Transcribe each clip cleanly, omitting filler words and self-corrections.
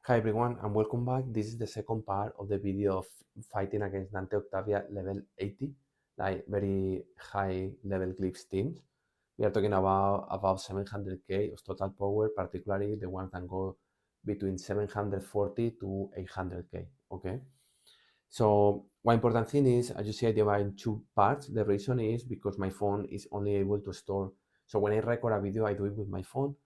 Hi everyone and welcome back. This is the second part of the video of fighting against Dante Octavia level 80, like very high level glyphs teams. We are talking about 700k of total power, particularly the ones that go between 740 to 800k. Okay. So one important thing is, as you see, I divide in two parts. The reason is because my phone is only able to store. So when I record a video, I do it with my phone,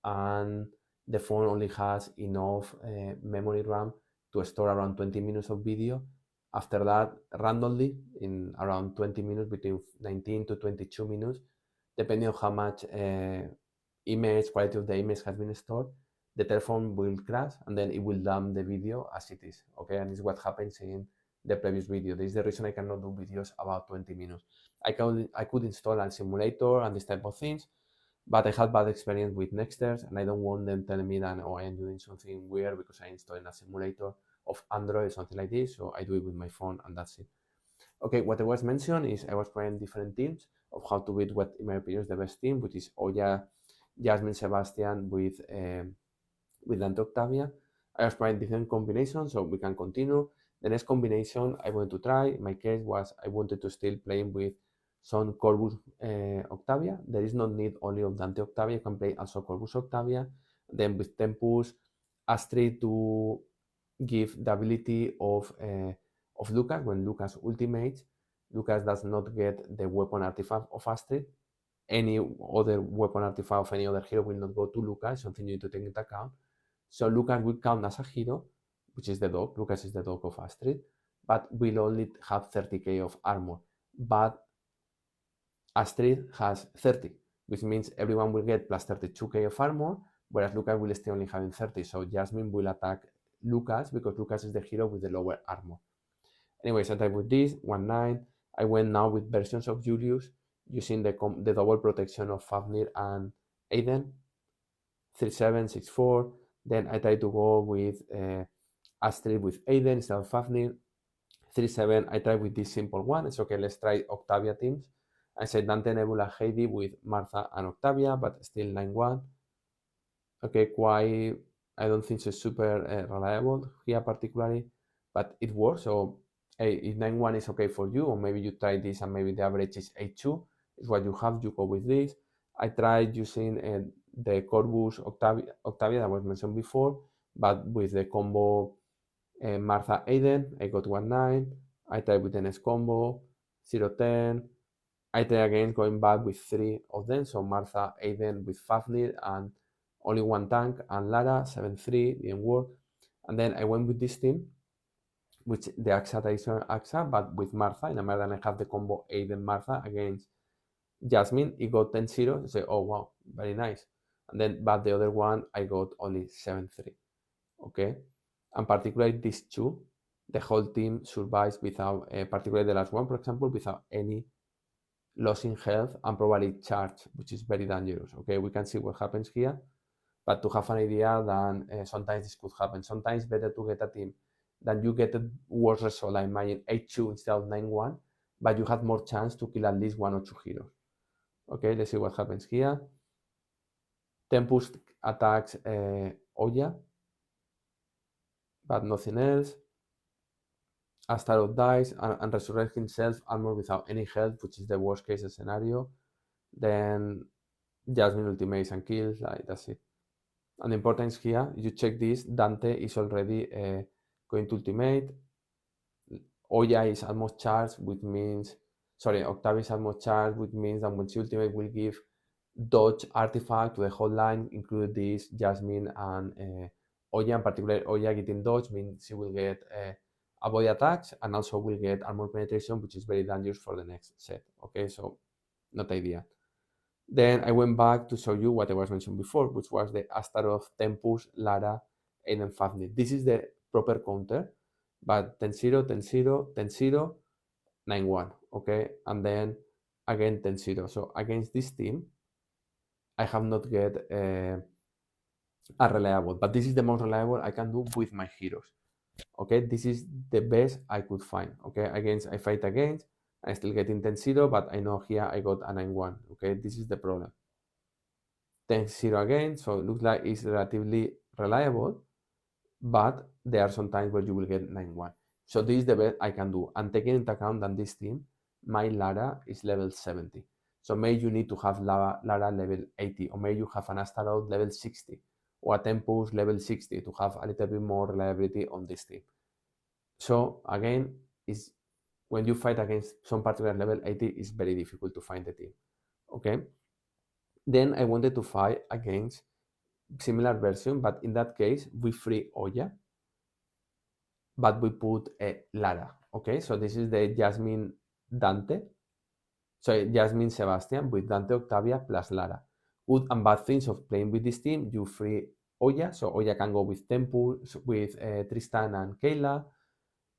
and the phone only has enough memory RAM to store around 20 minutes of video. After that, randomly, in around 20 minutes, between 19 to 22 minutes, depending on how much image, quality of the image has been stored, the telephone will crash and then it will dump the video as it is. Okay, and this is what happens in the previous video. This is the reason I cannot do videos about 20 minutes. I could install a simulator and this type of things, but I had bad experience with Nexters, and I don't want them telling me that, oh, I am doing something weird because I installed a simulator of Android or something like this. So I do it with my phone, and that's it. Okay, what I was mentioning is I was trying different teams of how to beat what, in my opinion, is the best team, which is Oya, Jasmine, Sebastian with Dante Octavia. I was trying different combinations, so we can continue. The next combination I wanted to try, in my case, was I wanted to still playing with some Corvus Octavia. There is no need only of Dante Octavia, you can play also Corvus Octavia. Then with Tempus, Astrid to give the ability of Lucas. When Lucas ultimates, Lucas does not get the weapon artifact of Astrid. Any other weapon artifact of any other hero will not go to Lucas, something you need to take into account. So Lucas will count as a hero, which is the dog. Lucas is the dog of Astrid, but will only have 30k of armor. But Astrid has 30, which means everyone will get plus 32k of armor, whereas Lucas will stay only having 30. So Jasmine will attack Lucas because Lucas is the hero with the lower armor. Anyways, I tried with this 1-9. I went now with versions of Julius using the double protection of Fafnir and Aiden. 3-7, 6-4. Then I tried to go with Astrid with Aiden instead of Fafnir. 3-7. I tried with this simple one. It's okay, let's try Octavia teams. I said Dante, Nebula, Heidi with Martha and Octavia, but still 9-1. Okay, quite, I don't think it's super reliable here particularly, but it works. So if 9-1 is okay for you, or maybe you try this and maybe the average is 8-2, is what you have, you go with this. I tried using the Corvus Octavia that was mentioned before, but with the combo Martha Aiden, I got 1-9. I tried with the next combo, 0-10. I tried again going back with three of them, so Martha, Aiden with Fafnir, and only one tank, and Lara, 7-3, didn't work. And then I went with this team, which the Axa traditional Axa, but with Martha. In American, I have the combo Aiden Martha against Jasmine. It got 10-0. I say, oh wow, very nice. And then, but the other one, I got only 7-3. Okay, and particularly these two, the whole team survives without, particularly the last one, for example, without any loss in health and probably charge, which is very dangerous. Okay, we can see what happens here, but to have an idea, then sometimes this could happen. Sometimes better to get a team than you get a worse result, like imagine 8-2 instead of 9-1, but you have more chance to kill at least one or two heroes. Okay, let's see what happens here. Tempest attacks Oya, but nothing else. Astaroth dies and resurrects himself armor without any health, which is the worst case scenario. Then Jasmine ultimates and kills, like that's it. And the importance here, you check this, Dante is already going to ultimate. Oya is almost charged, which means, sorry, Octavia is almost charged, which means that when she ultimate will give dodge artifact to the whole line, include this, Jasmine and Oya, in particular, Oya getting dodge means she will get avoid attacks and also will get armor penetration, which is very dangerous for the next set. Okay, so not ideal. Then I went back to show you what I was mentioning before, which was the Astaroth, Tempus, Lara, Aiden, Fafnir. This is the proper counter, but 10-0, 10-0, 10-0, 9-1, okay? And then again 10-0. So against this team, I have not get a reliable, but this is the most reliable I can do with my heroes. Okay, this is the best I could find. Okay, against I fight against, I'm still getting 10-0, but I know here I got a 9-1. Okay, this is the problem. 10-0 again, so it looks like it's relatively reliable. but there are some times where you will get 9-1. So this is the best I can do. And taking into account that this team, my Lara is level 70. So maybe you need to have Lara level 80, or maybe you have an Astaroth level 60, or a Tempus level 60 to have a little bit more reliability on this team. So again, is when you fight against some particular level 80, it's very difficult to find the team. Okay. Then I wanted to fight against similar version, but in that case, we free Oya, but we put a Lara. Okay, so this is the Jasmine Dante. So Jasmine Sebastian with Dante Octavia plus Lara. Good and bad things of playing with this team: you free Oya, so Oya can go with Tempus, with Tristan and Kayla,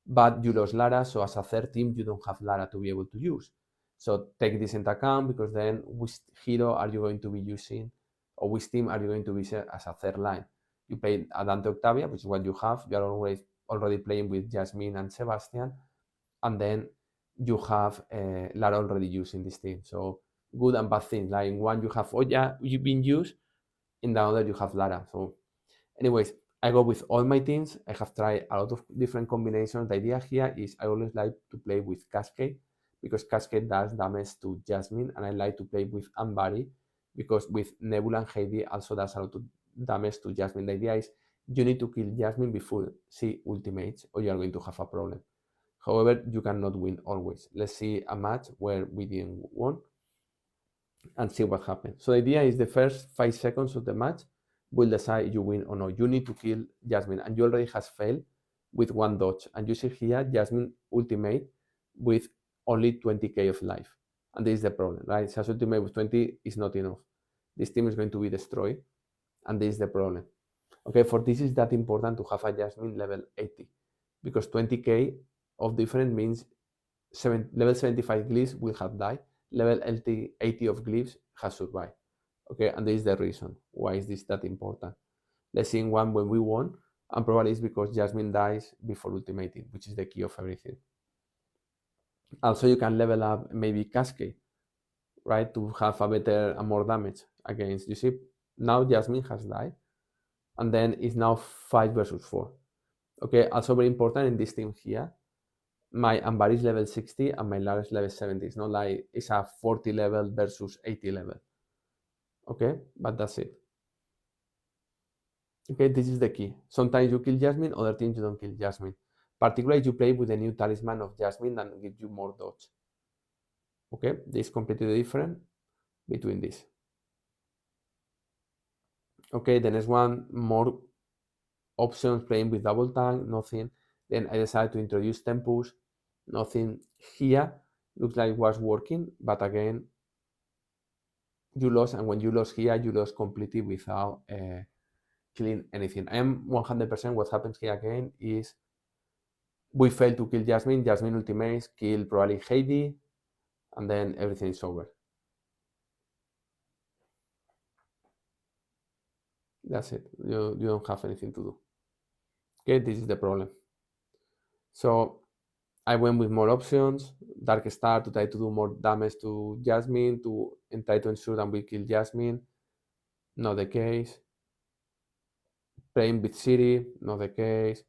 but you lost Lara, so as a third team, you don't have Lara to be able to use. So take this into account, because then which hero are you going to be using, or which team are you going to be as a third line? You play Dante Octavia, which is what you have. You are already playing with Jasmine and Sebastian, and then you have Lara already using this team. So good and bad things. Like in one you have Oya you've been used, in the other you have Lara. So anyways, I go with all my teams. I have tried a lot of different combinations. The idea here is I always like to play with Cascade, because Cascade does damage to Jasmine, and I like to play with Ambari because with Nebula and Heidi also does a lot of damage to Jasmine. The idea is you need to kill Jasmine before she ultimates, or you are going to have a problem. However, you cannot win always. Let's see a match where we didn't win and see what happens. So the idea is the first 5 seconds of the match will decide you win or not. You need to kill Jasmine, and you already has failed with one dodge. And you see here, Jasmine ultimate with only 20k of life. And this is the problem, right? Just ultimate with 20 is not enough. This team is going to be destroyed, and this is the problem. Okay, for this is that important to have a Jasmine level 80, because 20k of difference means level 75 glyphs will have died, level 80 of glyphs has survived. Okay, and this is the reason why is this that important. Let's see in one when we won, and probably it's because Jasmine dies before ultimating, which is the key of everything. Also, you can level up maybe Cascade, right, to have a better and more damage against. You see, now Jasmine has died, and then it's now 5 versus 4. Okay, also very important in this team here, my Ambar is level 60 and my Lara is level 70. It's not like it's a 40 level versus 80 level. Okay, but that's it. Okay, this is the key. Sometimes you kill Jasmine, other times you don't kill Jasmine. Particularly, you play with the new talisman of Jasmine that gives you more dodge. Okay, this is completely different between this. Okay, the next one, more options playing with double tank, nothing. Then I decided to introduce Tempus, nothing here. Looks like it was working, but again, you lost, and when you lost here, you lost completely without killing anything. I am 100%. What happens here again is we fail to kill Jasmine. Jasmine ultimates, kill probably Heidi, and then everything is over. That's it. You don't have anything to do. Okay, this is the problem. So I went with more options. Dark Star to try to do more damage to Jasmine, and try to ensure that we kill Jasmine. Not the case. Playing with City, not the case.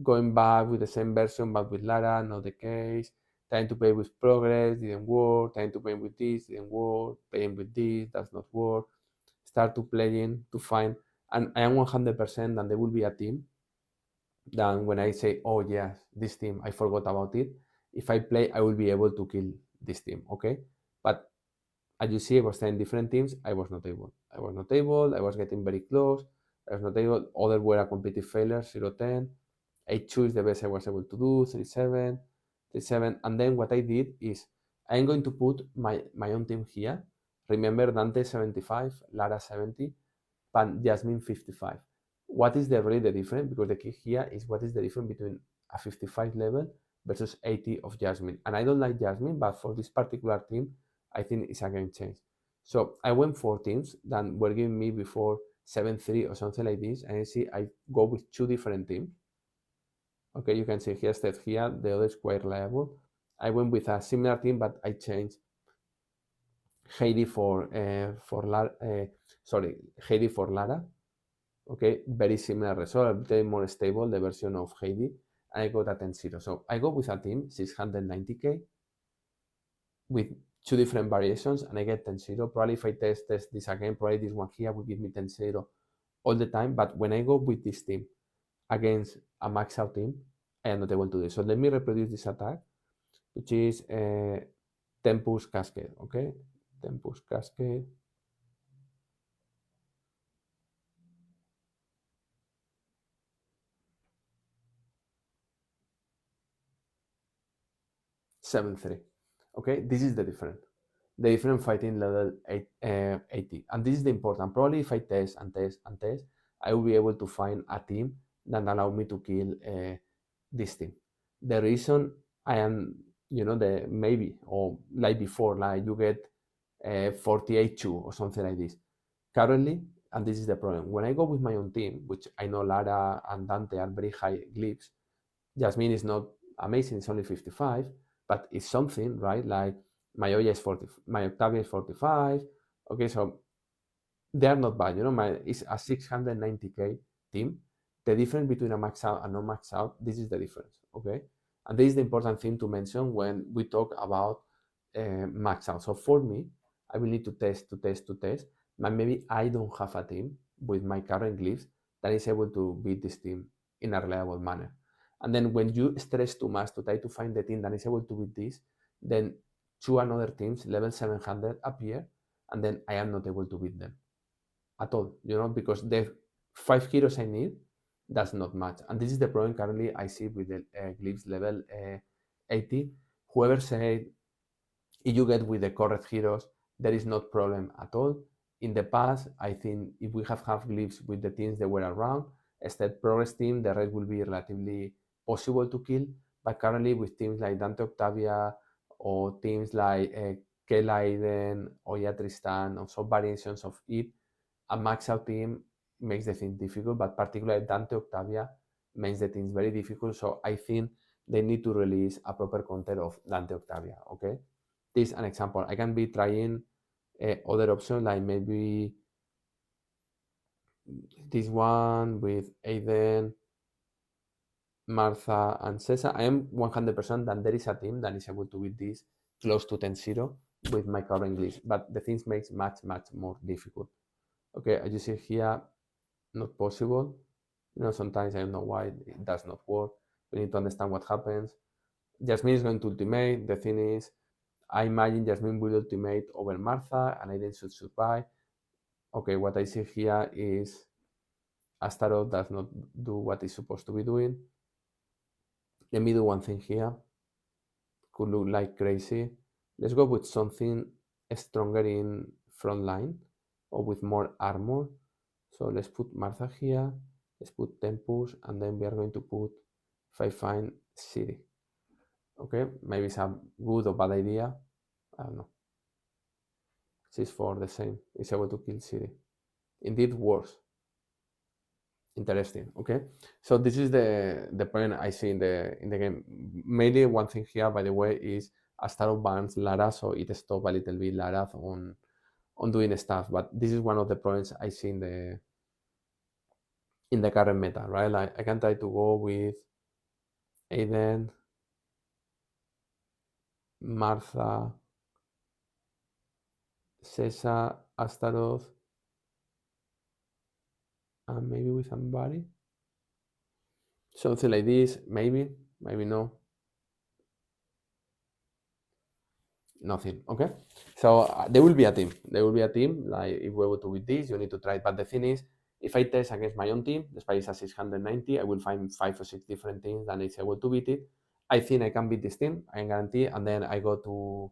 Going back with the same version but with Lara, not the case. Trying to play with Progress, didn't work. Trying to play with this, didn't work. Playing with this, does not work. Start to playing to find, and I am 100% that there will be a team that when I say, oh yes, this team, I forgot about it. If I play, I will be able to kill this team, okay? But as you see, I was trying different teams. I was not able. I was getting very close. I was not able. Others were a complete failure, 0-10. I choose the best I was able to do, 3-7, 3-7. And then what I did is I'm going to put my own team here. Remember Dante 75, Lara 70, and Jasmine 55. What is really the difference? Because the key here is what is the difference between a 55 level versus 80 of Jasmine. And I don't like Jasmine, but for this particular team, I think it's a game change. So I went 4 teams that were giving me before 7-3 or something like this. And I see I go with 2 different teams. Okay, you can see here instead here, the other is quite reliable. I went with a similar team, but I changed Heidi for Lara, Heidi for Lara, Okay, very similar result, a bit more stable, the version of Heidi, and I got a 10-0. So I go with a team 690k with two different variations, and I get 10-0. Probably if I test this again, probably this one here will give me 10-0 all the time. But when I go with this team against a max out team, I am not able to do it. So let me reproduce this attack, which is Tempus Cascade. Okay, Tempus Cascade. 7-3. Okay, this is the difference. The different fighting level 80. And this is the important. Probably if I test and test and test, I will be able to find a team that allow me to kill this team. The reason I am, the maybe, or like before, like you get 48-2 or something like this. Currently, and this is the problem, when I go with my own team, which I know Lara and Dante are very high glyphs, Jasmine is not amazing, it's only 55, but it's something, right? Like my Oya is 40, my Octavia is 45. Okay, so they are not bad. It's a 690k team. The difference between a max out and no max out, this is the difference. Okay, and this is the important thing to mention when we talk about max out. So for me, I will need to test, but maybe I don't have a team with my current glyphs that is able to beat this team in a reliable manner. And then when you stress too much to try to find the team that is able to beat this, then two another teams level 700 appear, and then I am not able to beat them at all, because the 5 heroes I need does not match. And this is the problem currently I see with the glyphs level 80. Whoever said if you get with the correct heroes, there is not problem at all. In the past, I think if we have glyphs with the teams that were around, instead progress team, the rest will be relatively possible to kill. But currently with teams like Dante Octavia or teams like Kela Aiden or Tristan or some variations of it, a max out team makes the thing difficult, but particularly Dante Octavia makes the things very difficult. So I think they need to release a proper counter of Dante Octavia. Okay, this is an example. I can be trying other options like maybe this one with Aiden, Martha, and Cesar. I am 100% that there is a team that is able to beat this close to 10-0 with my current list, but the things makes much more difficult. Okay, as you see here, not possible. Sometimes I don't know why it does not work. We need to understand what happens. Jasmine is going to ultimate. The thing is, I imagine Jasmine will ultimate over Martha, and Aiden should survive. Okay, what I see here is Astaroth does not do what it's supposed to be doing. Let me do one thing here. Could look like crazy. Let's go with something stronger in front line or with more armor. So let's put Martha here. Let's put Tempus, and then we are going to put, if I find City. Okay, maybe it's a good or bad idea. I don't know. 6-4 the same. It's able to kill City. Indeed worse. Interesting. Okay, so this is the point I see in the game. Mainly one thing here, by the way, is Astaroth bans Lara, so it stops a little bit Lara on doing stuff. But this is one of the points I see in the current meta, right? Like I can try to go with Aiden, Martha, Cesar, Astaroth, and maybe with somebody. Something like this, maybe no. Nothing. Okay, so there will be a team. Like if we were to with this, you need to try it. But the thing is, if I test against my own team, despite it's a 690, I will find 5 or 6 different teams that is able to beat it. I think I can beat this team. I can guarantee. And then I go to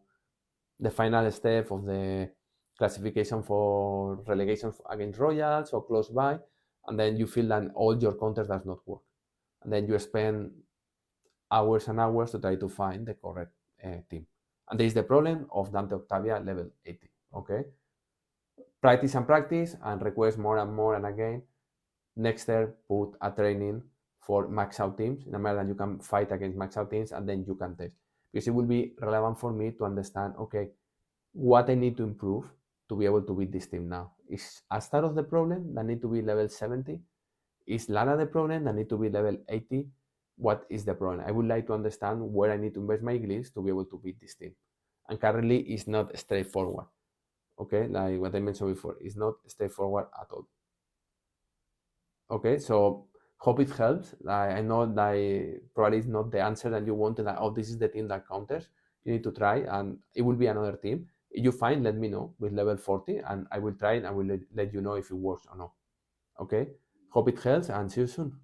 the final step of the classification for relegation against Royals or close by, and then you feel that all your counters does not work, and then you spend hours and hours to try to find the correct team. And this is the problem of Dante Octavia level 80. Okay, practice and request more and more, and again, next year put a training for max out teams in a manner that you can fight against max out teams, and then you can test, because it will be relevant for me to understand, okay, what I need to improve to be able to beat this team now. Is Astaroth the problem that need to be level 70? Is Lana the problem that need to be level 80? What is the problem? I would like to understand where I need to invest my glyphs to be able to beat this team. And currently it's not straightforward. Okay, like what I mentioned before, it's not straightforward at all. Okay, so hope it helps. I know that probably it's not the answer that you wanted. Like, oh, this is the team that counters. You need to try, and it will be another team. If you find, let me know with level 40, and I will try it. And I will let you know if it works or not. Okay, hope it helps, and see you soon.